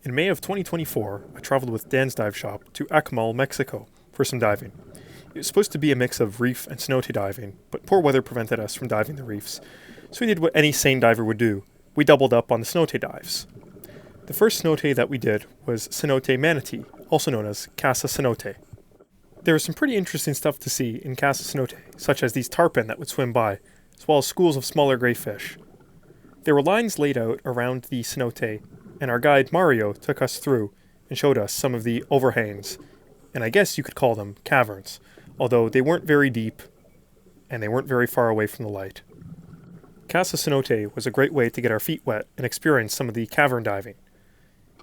In May of 2024, I traveled with Dan's dive shop to Akumal, Mexico for some diving. It was supposed to be a mix of reef and cenote diving, but poor weather prevented us from diving the reefs, so we did what any sane diver would do. We doubled up on the cenote dives. The first cenote that we did was Cenote Manatee, also known as Casa Cenote. There was some pretty interesting stuff to see in Casa Cenote, such as these tarpon that would swim by, as well as schools of smaller gray fish. There were lines laid out around the cenote, and our guide Mario took us through and showed us some of the overhangs, and I guess you could call them caverns, although they weren't very deep and they weren't very far away from the light. Casa Cenote was a great way to get our feet wet and experience some of the cavern diving.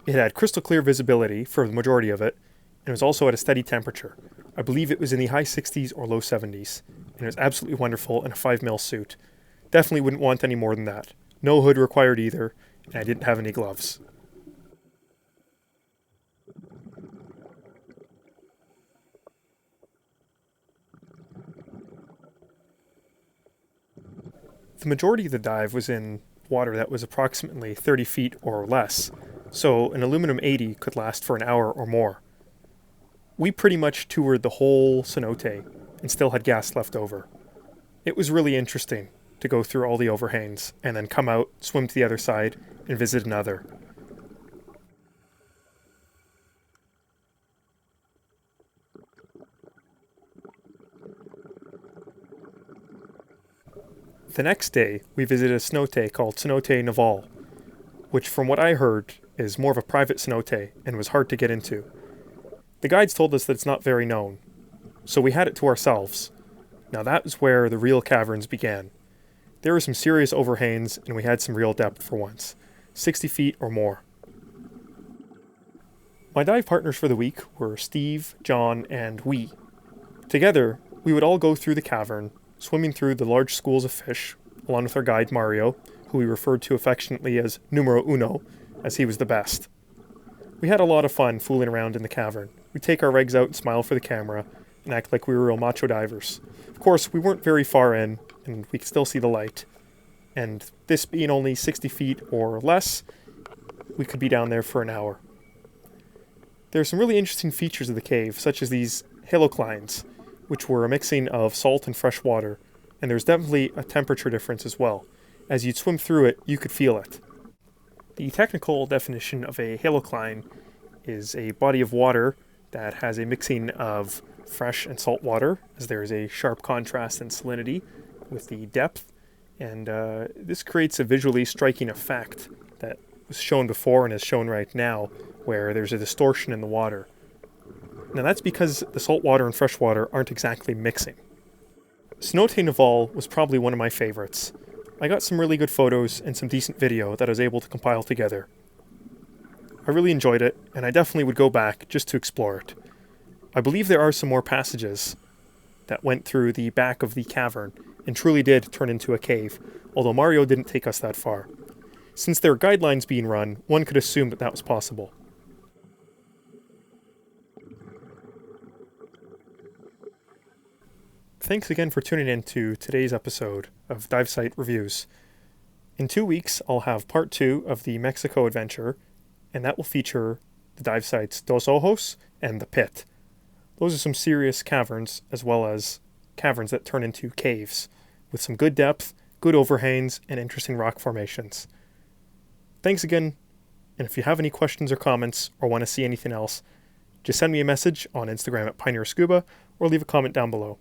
It had crystal clear visibility for the majority of it, and it was also at a steady temperature. I believe it was in the high 60s or low 70s, and it was absolutely wonderful in a 5mm suit. Definitely wouldn't want any more than that. No hood required either, and I didn't have any gloves. The majority of the dive was in water that was approximately 30 feet or less, so an aluminum 80 could last for an hour or more. We pretty much toured the whole cenote and still had gas left over. It was really interesting to go through all the overhangs and then come out, swim to the other side, and visit another. The next day, we visited a cenote called Cenote Naval, which from what I heard is more of a private cenote and was hard to get into. The guides told us that it's not very known, so we had it to ourselves. Now that was where the real caverns began. There were some serious overhangs and we had some real depth for once, 60 feet or more. My dive partners for the week were Steve, John, and we. Together, we would all go through the cavern, swimming through the large schools of fish, along with our guide Mario, who we referred to affectionately as Numero Uno, as he was the best. We had a lot of fun fooling around in the cavern. We'd take our rigs out and smile for the camera, and act like we were real macho divers. Of course, we weren't very far in, and we could still see the light. And this being only 60 feet or less, we could be down there for an hour. There are some really interesting features of the cave, such as these haloclines, which were a mixing of salt and fresh water, and there's definitely a temperature difference as well. As you'd swim through it, you could feel it. The technical definition of a halocline is a body of water that has a mixing of fresh and salt water, as there is a sharp contrast in salinity with the depth, and this creates a visually striking effect that was shown before and is shown right now, where there's a distortion in the water. Now that's because the salt water and fresh water aren't exactly mixing. Cenote Naval was probably one of my favorites. I got some really good photos and some decent video that I was able to compile together. I really enjoyed it, and I definitely would go back just to explore it. I believe there are some more passages that went through the back of the cavern and truly did turn into a cave, although Mario didn't take us that far. Since there are guidelines being run, one could assume that that was possible. Thanks again for tuning in to today's episode of Dive Site Reviews. In 2 weeks, I'll have part 2 of the Mexico adventure, and that will feature the dive sites Dos Ojos and the Pit. Those are some serious caverns, as well as caverns that turn into caves, with some good depth, good overhangs, and interesting rock formations. Thanks again, and if you have any questions or comments, or want to see anything else, just send me a message on Instagram at Pioneer Scuba, or leave a comment down below.